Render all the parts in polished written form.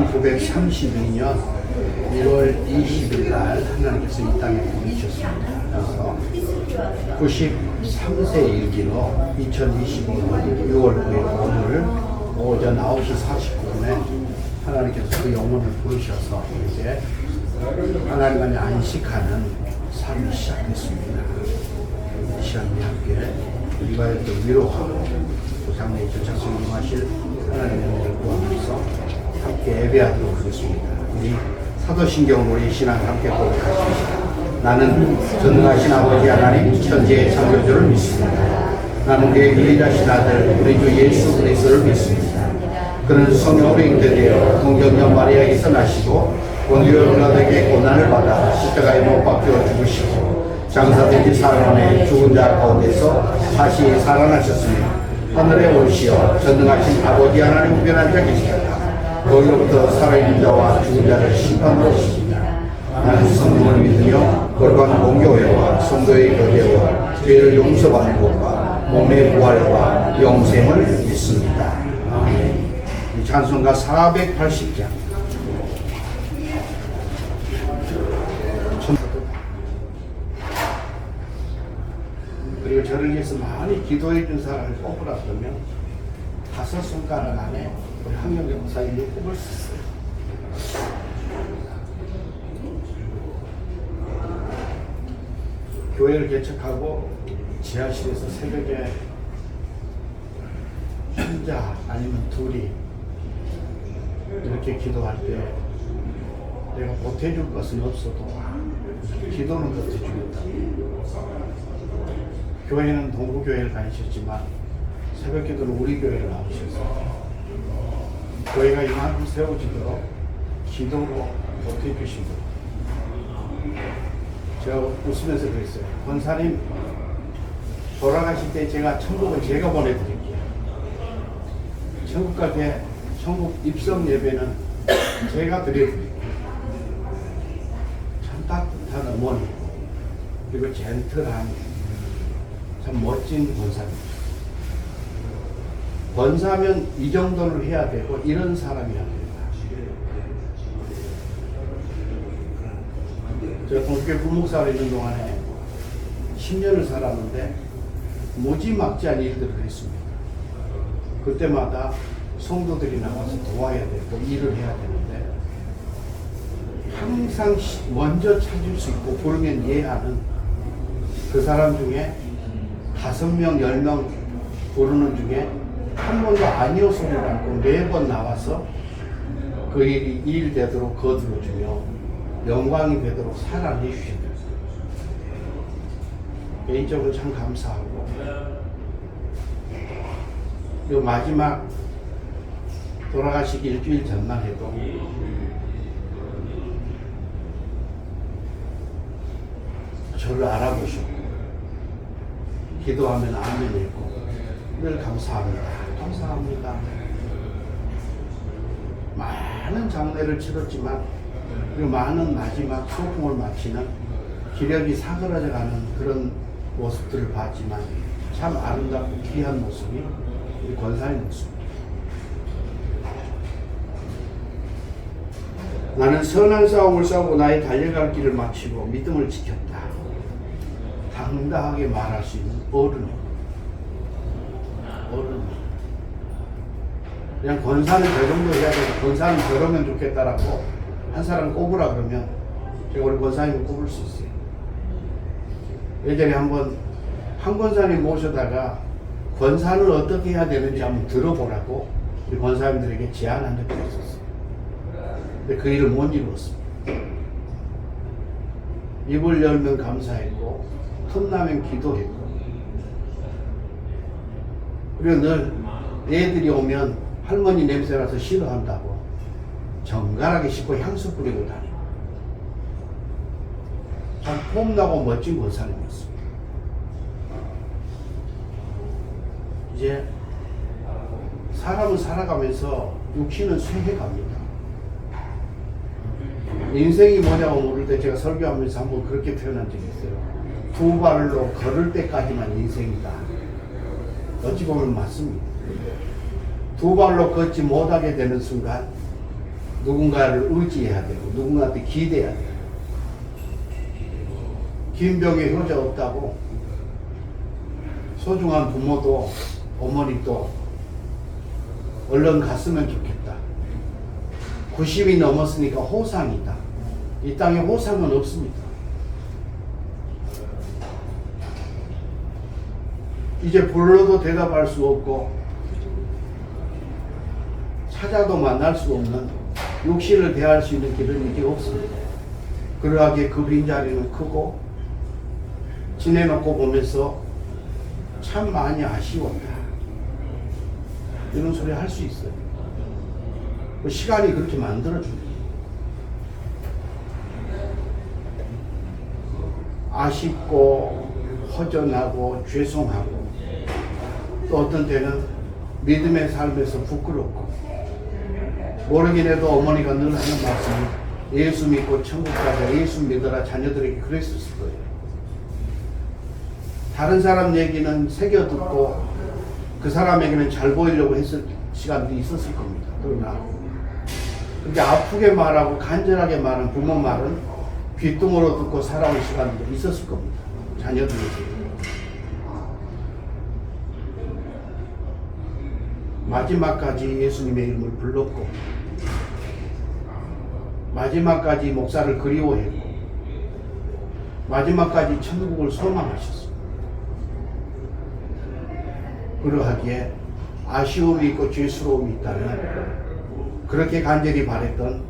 1932년 1월 20일 날 하나님께서 이 땅에 보내주셨습니다. 그래서 93세 일기로 2025년 6월 9일 오늘 오전 9시 49분에 하나님께서 그 영혼을 부르셔서 이제 하나님 안에 안식하는 삶이 시작됐습니다. 이 시간에 함께 우리가 또 위로하고 조상의 전착성 임하실 하나님의 은혜를 구하면서 함께 예배하도록 하겠습니다. 우리 사도신경 우리 신앙 함께 고백하십시다. 나는 전능하신 아버지 하나님 천지의 창조주를 믿습니다. 나는 그의 유일하신 아들 우리 주 예수 그리스도를 믿습니다. 그는 성령으로 잉태되어 동정녀 마리아에서 나시고 본디오 빌라도에게 고난을 받아 십자가에 못 박혀 죽으시고 장사된 지 사흘 만에 죽은 자 가운데서 다시 살아나셨으며 하늘에 오시어 전능하신 아버지 하나님 우편에 앉아 계시다. 거기로부터 살아있는 자와 죽은 자를 심판하러 오십니다. 나는 성령을 믿으며 거룩한 공교회와 성도의 교제와 죄를 용서받는 것과 몸의 부활과 영생을 믿습니다. 아멘. 찬송가 480장. 그리고 저를 위해서 많이 기도해 준 사람을 꼽으라 그러면 5손가락 안에 우리 황영경 목사님을 꼽을 수 있어요. 교회를 개척하고 지하실에서 새벽에 혼자 아니면 둘이 이렇게 기도할 때 내가 보태줄 것은 없어도 기도는 보태주겠다. 교회는 동부교회를 다니셨지만 새벽 기도는 우리 교회를 나오셨어요. 교회가 이만큼 세워지도록 기도로 보태주신 거예요. 제가 웃으면서 그랬어요. 권사님 돌아가실 때 제가 천국을 제가 보내드릴게요. 천국 갈 때 천국 입성 예배는 제가 드려드릴게요. 참 따뜻한 어머니 그리고 젠틀한 참 멋진 권사입니다. 권사면 이 정도를 해야 되고 이런 사람이야 됩니다. 제가 동교회 부목사로 있는 동안에 10년을 살았는데 무지막지한 일들을 했습니다. 그때마다 성도들이 나와서 도와야 되고 일을 해야 되는데 항상 먼저 찾을 수 있고 부르면 이해하는 그 사람 중에 5명, 10명 부르는 중에 한 번도 아니오 소리를 않고 매번 나와서 그 일이 일 되도록 거들어주며 영광이 되도록 살아내 주십니다. 개인적으로 참 감사하고 이 마지막 돌아가시기 일주일 전만 해도 저를 알아보셨고 기도하면 아멘 읽고 늘 감사합니다. 감사합니다. 많은 장례를 치렀지만 그리고 많은 마지막 소풍을 마치는 기력이 사그라져가는 그런 모습들을 봤지만 참 아름답고 귀한 모습이 우리 권사의 모습입니다. 나는 선한 싸움을 싸우고 나의 달려갈 길을 마치고 믿음을 지켰다. 당당하게 말할 수 있는 어른입니다. 어른. 그냥 권사는 저 정도 해야 되고 권사는 저러면 좋겠다라고 한 사람 꼽으라 그러면 제가 우리 권사님을 꼽을 수 있어요. 예전에 한번 한 권사님 모셔다가 권사는 어떻게 해야 되는지 한번 들어보라고 우리 권사님들에게 제안한 적이 있었어요. 근데 그 일을 못 이루었습니다. 입을 열면 감사했고 틈나면 기도했고 그리고 늘 애들이 오면 할머니 냄새나서 싫어한다고 정갈하게 씻고 향수 뿌리고 다니고 참 폼나고 멋진 권사님이었습니다. 이제 사람은 살아가면서 육신은 쇠해갑니다. 인생이 뭐냐고 물을 때 제가 설교하면서 한번 그렇게 표현한 적이 있어요. 2발로 걸을 때까지만 인생이다. 어찌 보면 맞습니다. 2발로 걷지 못하게 되는 순간 누군가를 의지해야 되고 누군가한테 기대해야 돼요. 긴 벽에 효자 없다고 소중한 부모도 어머니도 얼른 갔으면 좋겠다. 90이 넘었으니까 호상이다. 이 땅에 호상은 없습니다. 이제 불러도 대답할 수 없고 찾아도 만날 수 없는 육신을 대할 수 있는 길은 이제 없습니다. 그러하기에 그 빈자리는 크고 지내놓고 보면서 참 많이 아쉬웠다. 이런 소리 할 수 있어요. 그 시간이 그렇게 만들어줍니다. 아쉽고 허전하고 죄송하고 또 어떤 때는 믿음의 삶에서 부끄럽고 모르긴 해도 어머니가 늘 하는 말씀이 예수 믿고 천국 가자, 예수 믿어라 자녀들에게 그랬었을 거예요. 다른 사람 얘기는 새겨 듣고 그 사람에게는 잘 보이려고 했을 시간도 있었을 겁니다. 그러나 그렇게 아프게 말하고 간절하게 말하는 부모 말은 귓등으로 듣고 살아온 시간도 있었을 겁니다. 자녀들에게. 마지막까지 예수님의 이름을 불렀고 마지막까지 목사를 그리워했고 마지막까지 천국을 소망하셨습니다. 그러하기에 아쉬움이 있고 죄스러움이 있다면 그렇게 간절히 바랬던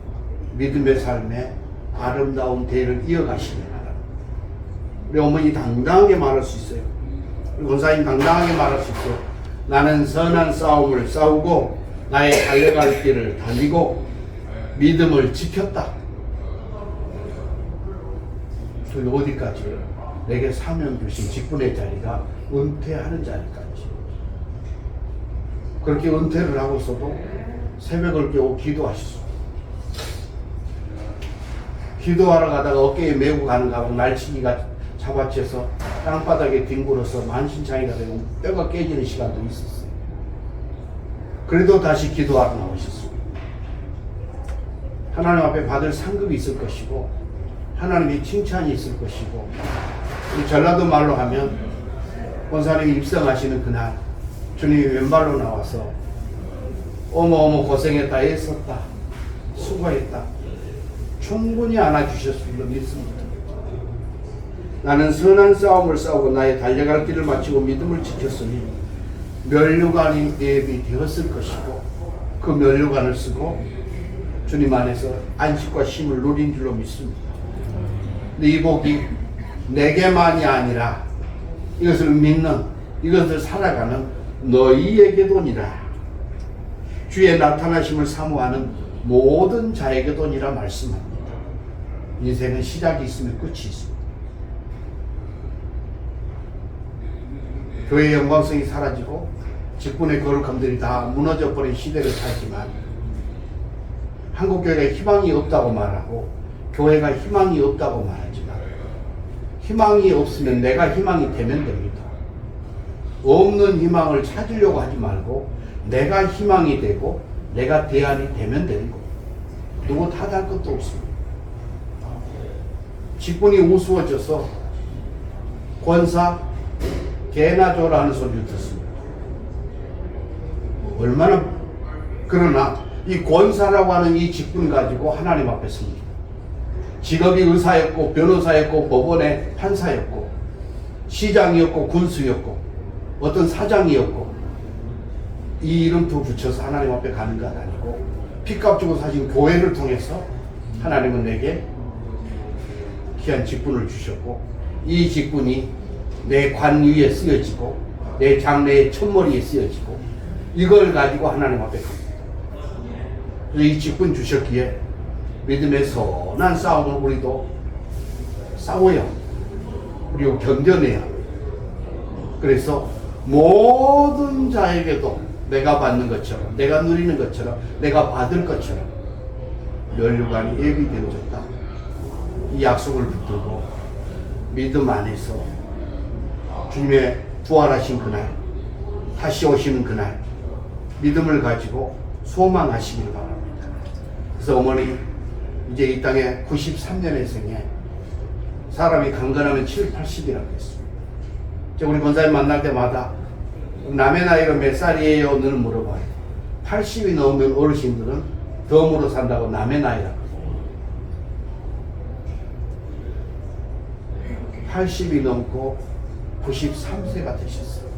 믿음의 삶에 아름다운 대를 이어가시기 바랍니다. 우리 어머니 당당하게 말할 수 있어요. 우리 권사님 당당하게 말할 수 있어요. 나는 선한 싸움을 싸우고 나의 달려갈 길을 달리고 믿음을 지켰다. 그 어디까지? 내게 사명 주신 직분의 자리가 은퇴하는 자리까지. 그렇게 은퇴를 하고서도 새벽을 깨고 기도하셨습니다. 기도하러 가다가 어깨에 메고 가는가 하고 날치기가 잡아채서 땅바닥에 뒹굴어서 만신창이가 되고 뼈가 깨지는 시간도 있었어요. 그래도 다시 기도하러 나오셨습니다. 하나님 앞에 받을 상급이 있을 것이고 하나님의 칭찬이 있을 것이고 전라도 말로 하면 권사님이 입성하시는 그날 주님이 왼발로 나와서 어머 고생했다 애썼다 수고했다 충분히 안아주셨을 줄 믿습니다. 나는 선한 싸움을 싸우고 나의 달려갈 길을 마치고 믿음을 지켰으니 면류관이 예비되었을 것이고 그 면류관을 쓰고 주님 안에서 안식과 쉼을 누린 줄로 믿습니다. 근데 이 복이 내게만이 아니라 이것을 믿는 이것을 살아가는 너희에게도니라. 주의 나타나심을 사모하는 모든 자에게도니라 말씀합니다. 인생은 시작이 있으면 끝이 있습니다. 교회의 영광성이 사라지고 직분의 거룩함들이 다 무너져버린 시대를 살지만 한국교회가 희망이 없다고 말하고 교회가 희망이 없다고 말하지만 희망이 없으면 내가 희망이 되면 됩니다. 없는 희망을 찾으려고 하지 말고 내가 희망이 되고 내가 대안이 되면 되는 겁니다. 누구 탓할 것도 없습니다. 직분이 우스워져서 권사 개나 줘라는 소리를 듣습니다. 얼마나 그러나 이 권사라고 하는 이 직분 가지고 하나님 앞에 섭니다. 직업이 의사였고 변호사였고 법원의 판사였고 시장이었고 군수였고 어떤 사장이었고 이 이름도 붙여서 하나님 앞에 가는 것 아니고 피값 주고 사신 교회를 통해서 하나님은 내게 귀한 직분을 주셨고 이 직분이 내 관 위에 쓰여지고 내 장래의 첫머리에 쓰여지고 이걸 가지고 하나님 앞에 갑니다. 그래서 이 직분 주셨기에 믿음의 선한 싸움을 우리도 싸워야 그리고 견뎌내야. 그래서 모든 자에게도 내가 받는 것처럼 내가 누리는 것처럼 내가 받을 것처럼 면류관이 예비되어졌다. 이 약속을 붙들고 믿음 안에서 주님의 부활하신 그날 다시 오시는 그날 믿음을 가지고 소망하시길 바랍니다. 그래서 어머니 이제 이 땅에 93년의 생에 사람이 강건하면 7, 80이라고 했습니다. 우리 권사님 만날 때마다 남의 나이가 몇 살이에요? 늘 물어봐요. 80이 넘으면 어르신들은 덤으로 산다고 남의 나이라고. 80이 넘고 93세가 되셨어요.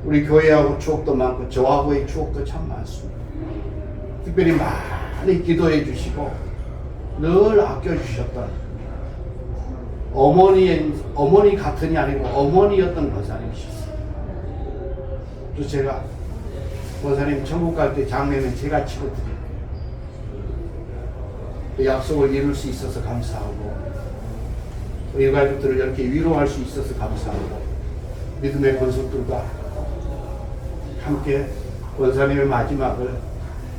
우리 교회하고 추억도 많고 저하고의 추억도 참 많습니다. 특별히 많이 기도해 주시고 늘 아껴주셨던 어머니 같은이 아니고 어머니였던 권사님이셨어요. 그래서 제가 권사님 천국 갈 때 장례는 제가 치고 드릴게요. 그 약속을 이룰 수 있어서 감사하고 우리 가족들을 이렇게 위로할 수 있어서 감사하고 믿음의 권속들과 함께 권사님의 마지막을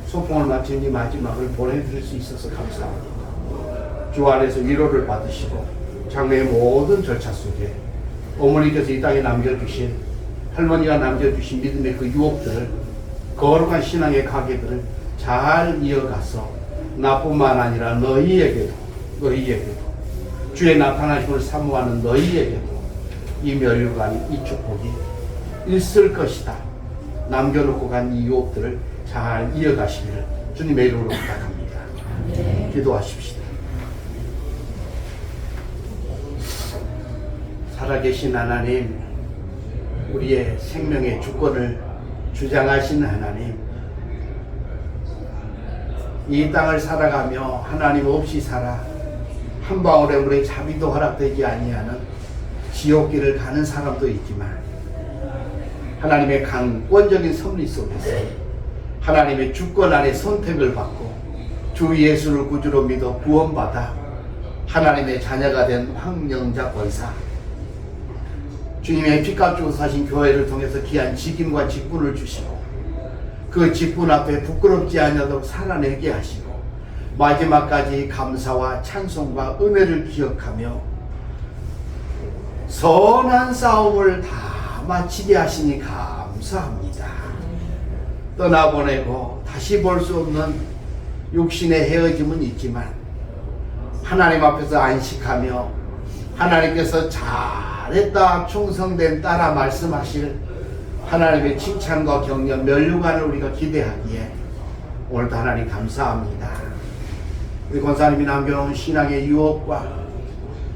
소풍을 마친 이 마지막을 보내드릴 수 있어서 감사합니다. 주 안에서 위로를 받으시고 장래의 모든 절차 속에 어머니께서 이 땅에 남겨주신 할머니가 남겨주신 믿음의 그 유혹들을 거룩한 신앙의 가계들을 잘 이어가서 나뿐만 아니라 너희에게도 주의 나타나심을 사모하는 너희에게도 이 멸류관이 이 축복이 있을 것이다. 남겨놓고 간 이 유혹들을 잘 이어가시기를 주님의 이름으로 부탁합니다. 기도하십시다. 살아계신 하나님, 우리의 생명의 주권을 주장하신 하나님, 이 땅을 살아가며 하나님 없이 살아 한 방울의 물에 자비도 허락되지 아니하는 지옥길을 가는 사람도 있지만 하나님의 강권적인 섭리 속에서 하나님의 주권 안에 선택을 받고 주 예수를 구주로 믿어 구원받아 하나님의 자녀가 된 황영자 권사, 주님의 피값 주고 사신 교회를 통해서 귀한 직임과 직분을 주시고 그 직분 앞에 부끄럽지 않도록 살아내게 하시고 마지막까지 감사와 찬송과 은혜를 기억하며 선한 싸움을 다 마치게 하시니 감사합니다. 떠나보내고 다시 볼 수 없는 육신의 헤어짐은 있지만 하나님 앞에서 안식하며 하나님께서 잘했다 충성된 딸아 말씀하실 하나님의 칭찬과 격려 면류관을 우리가 기대하기에 오늘도 하나님 감사합니다. 우리 권사님이 남겨놓은 신앙의 유혹과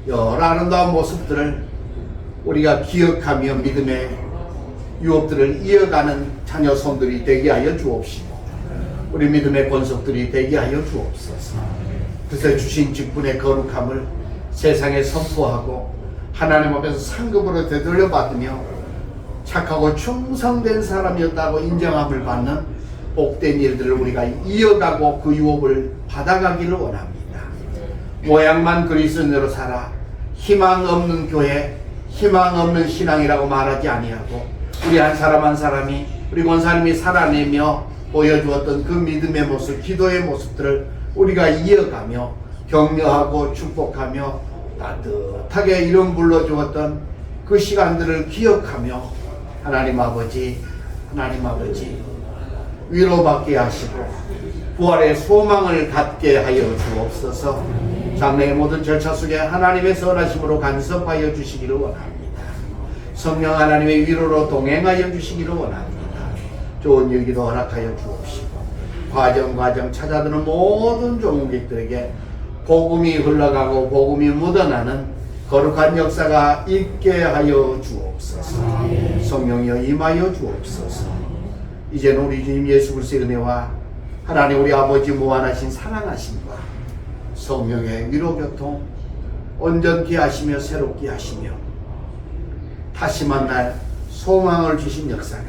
여러 아름다운 모습들을 우리가 기억하며 믿음의 유혹들을 이어가는 자녀 손들이 되게 하여 주옵시고 우리 믿음의 권속들이 되게 하여 주옵소서. 그래서 주신 직분의 거룩함을 세상에 선포하고 하나님 앞에서 상급으로 되돌려 받으며 착하고 충성된 사람이었다고 인정함을 받는 복된 일들을 우리가 이어가고 그 유혹을 받아가기를 원합니다. 모양만 그리스도인으로 살아 희망 없는 교회, 희망 없는 신앙이라고 말하지 아니하고 우리 한 사람 한 사람이 우리 권사님이 살아내며 보여주었던 그 믿음의 모습, 기도의 모습들을 우리가 이어가며 격려하고 축복하며 따뜻하게 이름 불러주었던 그 시간들을 기억하며 하나님 아버지 위로받게 하시고 부활의 소망을 갖게 하여 주옵소서. 장래의 모든 절차 속에 하나님의 선하심으로 간섭하여 주시기를 원합니다. 성령 하나님의 위로로 동행하여 주시기를 원합니다. 좋은 일기도 허락하여 주옵시고 과정 찾아드는 모든 종객들에게 복음이 흘러가고 복음이 묻어나는 거룩한 역사가 있게 하여 주옵소서. 성령이여 임하여 주옵소서. 이제는 우리 주님 예수 그리스도의 은혜와 하나님 우리 아버지 무한하신 사랑하심과 성령의 위로교통 온전케 하시며 새롭게 하시며 다시 만날 소망을 주신 역사가